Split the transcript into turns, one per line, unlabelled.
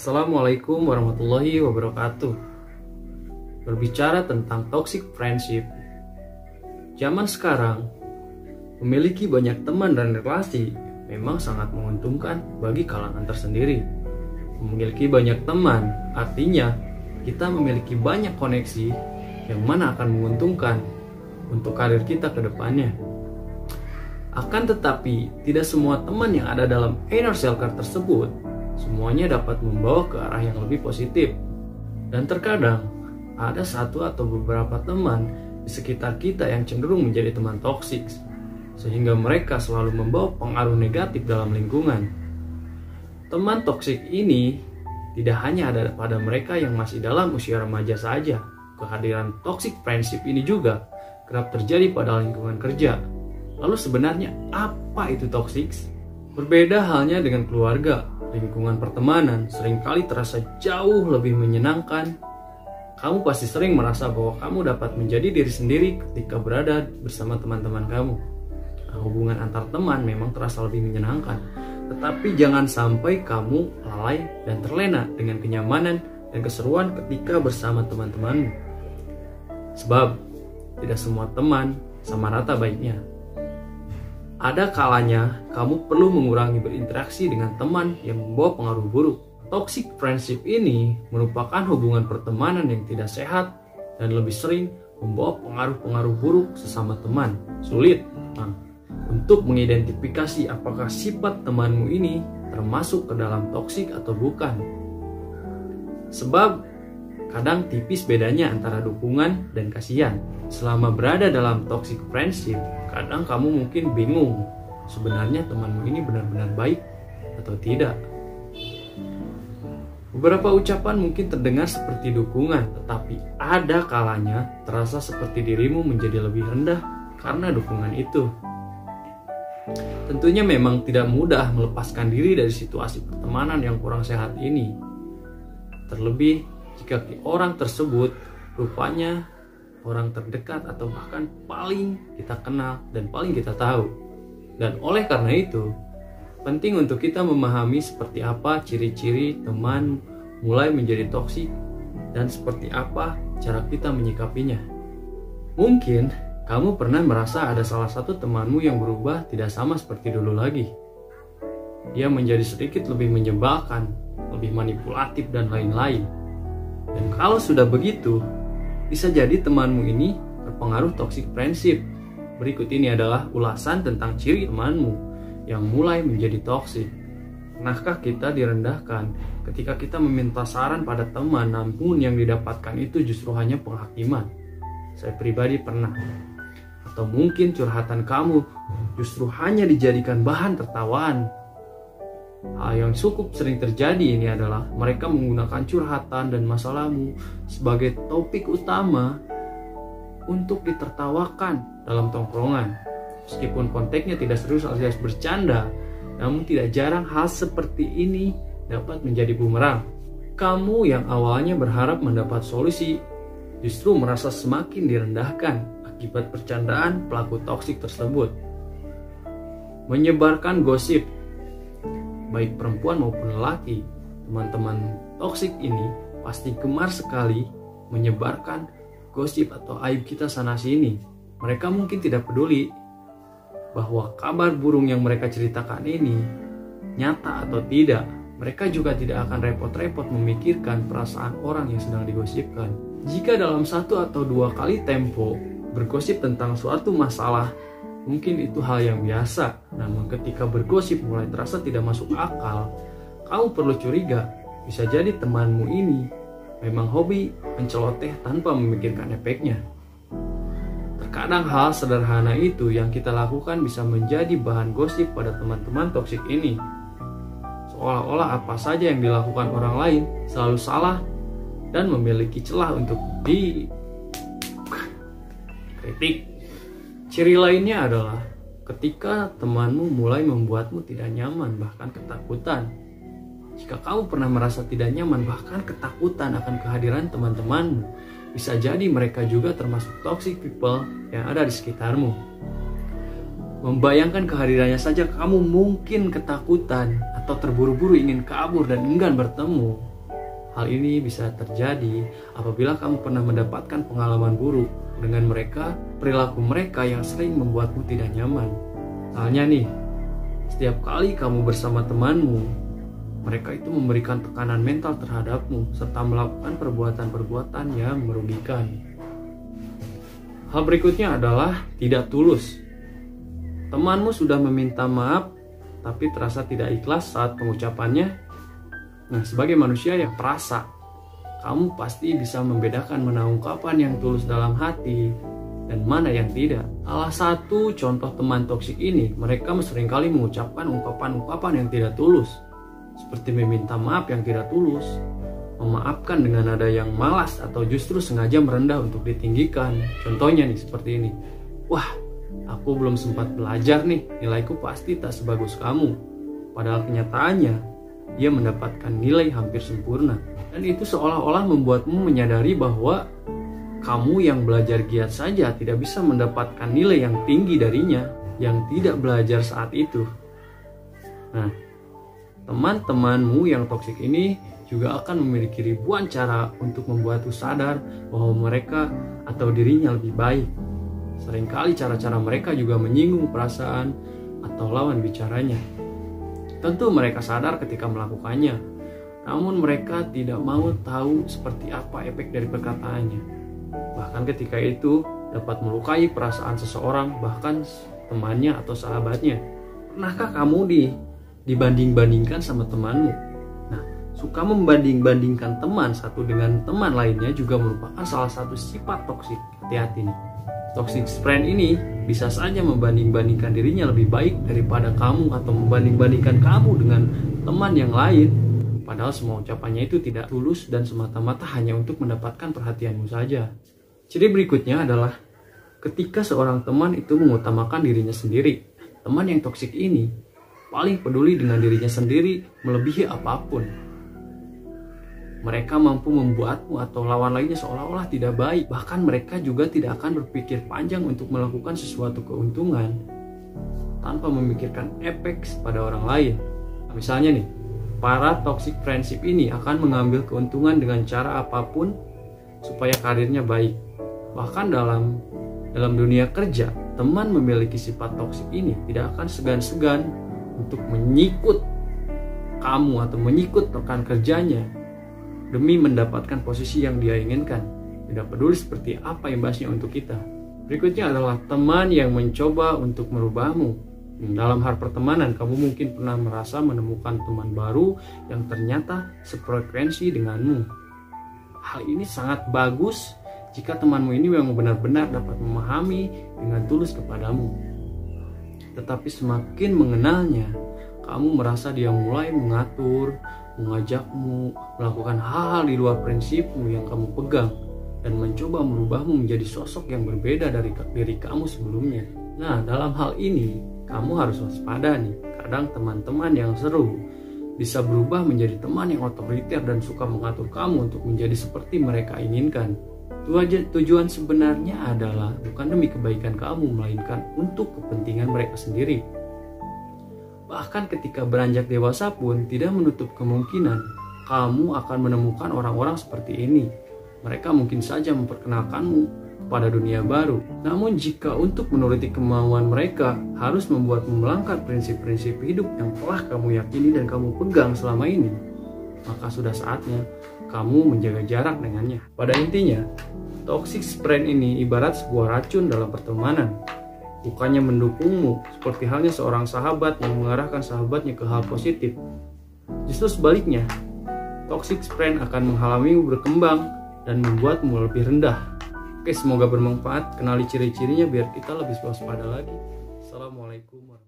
Assalamualaikum warahmatullahi wabarakatuh. Berbicara tentang toxic friendship, zaman sekarang memiliki banyak teman dan relasi memang sangat menguntungkan bagi kalangan tersendiri. Memiliki banyak teman artinya kita memiliki banyak koneksi yang mana akan menguntungkan untuk karir kita ke depannya. Akan tetapi, tidak semua teman yang ada dalam inner circle tersebut semuanya dapat membawa ke arah yang lebih positif. Dan terkadang ada satu atau beberapa teman di sekitar kita yang cenderung menjadi teman toksik, sehingga mereka selalu membawa pengaruh negatif dalam lingkungan. Teman toksik ini tidak hanya ada pada mereka yang masih dalam usia remaja saja. Kehadiran toxic friendship ini juga kerap terjadi pada lingkungan kerja. Lalu sebenarnya apa itu toxic? Berbeda halnya dengan keluarga, lingkungan pertemanan seringkali terasa jauh lebih menyenangkan. Kamu pasti sering merasa bahwa kamu dapat menjadi diri sendiri ketika berada bersama teman-teman kamu. Hubungan antar teman memang terasa lebih menyenangkan, tetapi jangan sampai kamu lalai dan terlena dengan kenyamanan dan keseruan ketika bersama teman-temanmu. Sebab tidak semua teman sama rata baiknya. Ada kalanya kamu perlu mengurangi berinteraksi dengan teman yang membawa pengaruh buruk. Toxic friendship ini merupakan hubungan pertemanan yang tidak sehat dan lebih sering membawa pengaruh-pengaruh buruk sesama teman. Sulit untuk mengidentifikasi apakah sifat temanmu ini termasuk ke dalam toksik atau bukan. Sebab kadang tipis bedanya antara dukungan dan kasihan. Selama berada dalam toxic friendship, kadang kamu mungkin bingung sebenarnya temanmu ini benar-benar baik atau tidak. Beberapa ucapan mungkin terdengar seperti dukungan, tetapi ada kalanya terasa seperti dirimu menjadi lebih rendah karena dukungan itu. Tentunya memang tidak mudah melepaskan diri dari situasi pertemanan yang kurang sehat ini. Terlebih jika orang tersebut rupanya orang terdekat atau bahkan paling kita kenal dan paling kita tahu. Dan oleh karena itu, penting untuk kita memahami seperti apa ciri-ciri teman mulai menjadi toksik dan seperti apa cara kita menyikapinya. Mungkin kamu pernah merasa ada salah satu temanmu yang berubah tidak sama seperti dulu lagi. Dia menjadi sedikit lebih menyebalkan, lebih manipulatif dan lain-lain. Dan kalau sudah begitu, bisa jadi temanmu ini berpengaruh toxic friendship. Berikut ini adalah ulasan tentang ciri temanmu yang mulai menjadi toksik. Pernahkah kita direndahkan ketika kita meminta saran pada teman, namun yang didapatkan itu justru hanya penghakiman? Saya pribadi pernah. Atau mungkin curhatan kamu justru hanya dijadikan bahan tertawaan. Hal yang cukup sering terjadi ini adalah mereka menggunakan curhatan dan masalahmu sebagai topik utama untuk ditertawakan dalam tongkrongan. Meskipun konteksnya tidak serius alias bercanda, namun tidak jarang hal seperti ini dapat menjadi bumerang. Kamu yang awalnya berharap mendapat solusi justru merasa semakin direndahkan akibat bercandaan pelaku toksik tersebut. Menyebarkan gosip, baik perempuan maupun lelaki, teman-teman toksik ini pasti gemar sekali menyebarkan gosip atau aib kita sana-sini. Mereka mungkin tidak peduli bahwa kabar burung yang mereka ceritakan ini nyata atau tidak. Mereka juga tidak akan repot-repot memikirkan perasaan orang yang sedang digosipkan. Jika dalam 1 atau 2 kali tempo bergosip tentang suatu masalah, mungkin itu hal yang biasa. Namun ketika bergosip mulai terasa tidak masuk akal, kamu perlu curiga. Bisa jadi temanmu ini memang hobi menceloteh tanpa memikirkan efeknya. Terkadang hal sederhana itu yang kita lakukan bisa menjadi bahan gosip pada teman-teman toksik ini. Seolah-olah apa saja yang dilakukan orang lain selalu salah dan memiliki celah untuk dikritik. Ciri lainnya adalah ketika temanmu mulai membuatmu tidak nyaman, bahkan ketakutan. Jika kamu pernah merasa tidak nyaman, bahkan ketakutan akan kehadiran teman-temanmu, bisa jadi mereka juga termasuk toxic people yang ada di sekitarmu. Membayangkan kehadirannya saja kamu mungkin ketakutan atau terburu-buru ingin kabur dan enggan bertemu. Hal ini bisa terjadi apabila kamu pernah mendapatkan pengalaman buruk dengan mereka, perilaku mereka yang sering membuatmu tidak nyaman. Misalnya nih, setiap kali kamu bersama temanmu, mereka itu memberikan tekanan mental terhadapmu serta melakukan perbuatan-perbuatan yang merugikan. Hal berikutnya adalah tidak tulus. Temanmu sudah meminta maaf, tapi terasa tidak ikhlas saat pengucapannya. Nah, sebagai manusia yang perasa, kamu pasti bisa membedakan mana ungkapan yang tulus dalam hati dan mana yang tidak. Salah satu contoh teman toksik ini, mereka seringkali mengucapkan ungkapan-ungkapan yang tidak tulus, seperti meminta maaf yang tidak tulus, memaafkan dengan nada yang malas, atau justru sengaja merendah untuk ditinggikan. Contohnya nih seperti ini. Wah, aku belum sempat belajar nih, nilaiku pasti tak sebagus kamu. Padahal kenyataannya, dia mendapatkan nilai hampir sempurna. Dan itu seolah-olah membuatmu menyadari bahwa kamu yang belajar giat saja tidak bisa mendapatkan nilai yang tinggi darinya yang tidak belajar saat itu. Nah, teman-temanmu yang toksik ini juga akan memiliki ribuan cara untuk membuatmu sadar bahwa mereka atau dirinya lebih baik. Seringkali cara-cara mereka juga menyinggung perasaan atau lawan bicaranya. Tentu mereka sadar ketika melakukannya, namun mereka tidak mau tahu seperti apa efek dari perkataannya. Bahkan ketika itu dapat melukai perasaan seseorang, bahkan temannya atau sahabatnya. Pernahkah kamu dibanding-bandingkan sama temanmu? Nah, suka membanding-bandingkan teman satu dengan teman lainnya juga merupakan salah satu sifat toksik. Hati-hati nih. Toxic friend ini bisa saja membanding-bandingkan dirinya lebih baik daripada kamu atau membanding-bandingkan kamu dengan teman yang lain. Padahal semua ucapannya itu tidak tulus dan semata-mata hanya untuk mendapatkan perhatianmu saja. Ciri berikutnya adalah ketika seorang teman itu mengutamakan dirinya sendiri. Teman yang toksik ini paling peduli dengan dirinya sendiri melebihi apapun. Mereka mampu membuatmu atau lawan lainnya seolah-olah tidak baik. Bahkan mereka juga tidak akan berpikir panjang untuk melakukan sesuatu keuntungan tanpa memikirkan efek pada orang lain. Misalnya nih, para toxic friendship ini akan mengambil keuntungan dengan cara apapun supaya karirnya baik. Bahkan dalam dunia kerja, teman memiliki sifat toksik ini tidak akan segan-segan untuk menyikut kamu atau menyikut rekan kerjanya demi mendapatkan posisi yang dia inginkan. Tidak peduli seperti apa imbasnya untuk kita. Berikutnya adalah teman yang mencoba untuk merubahmu. Dalam hal pertemanan, kamu mungkin pernah merasa menemukan teman baru yang ternyata sefrekuensi denganmu. Hal ini sangat bagus jika temanmu ini memang benar-benar dapat memahami dengan tulus kepadamu. Tetapi semakin mengenalnya, kamu merasa dia mulai mengatur, mengajakmu melakukan hal-hal di luar prinsipmu yang kamu pegang dan mencoba merubahmu menjadi sosok yang berbeda dari diri kamu sebelumnya. Nah, dalam hal ini kamu harus waspada nih. Kadang teman-teman yang seru bisa berubah menjadi teman yang otoriter dan suka mengatur kamu untuk menjadi seperti mereka inginkan. Tujuan sebenarnya adalah bukan demi kebaikan kamu, melainkan untuk kepentingan mereka sendiri. Bahkan ketika beranjak dewasa pun tidak menutup kemungkinan kamu akan menemukan orang-orang seperti ini. Mereka mungkin saja memperkenalkanmu kepada dunia baru. Namun jika untuk menuruti kemauan mereka harus membuatmu melanggar prinsip-prinsip hidup yang telah kamu yakini dan kamu pegang selama ini, maka sudah saatnya kamu menjaga jarak dengannya. Pada intinya, toxic friend ini ibarat sebuah racun dalam pertemanan. Bukannya mendukungmu, seperti halnya seorang sahabat yang mengarahkan sahabatnya ke hal positif. Justru sebaliknya, toxic friend akan menghalangimu berkembang dan membuatmu lebih rendah. Oke, semoga bermanfaat. Kenali ciri-cirinya biar kita lebih waspada lagi. Assalamualaikum warahmatullahi wabarakatuh.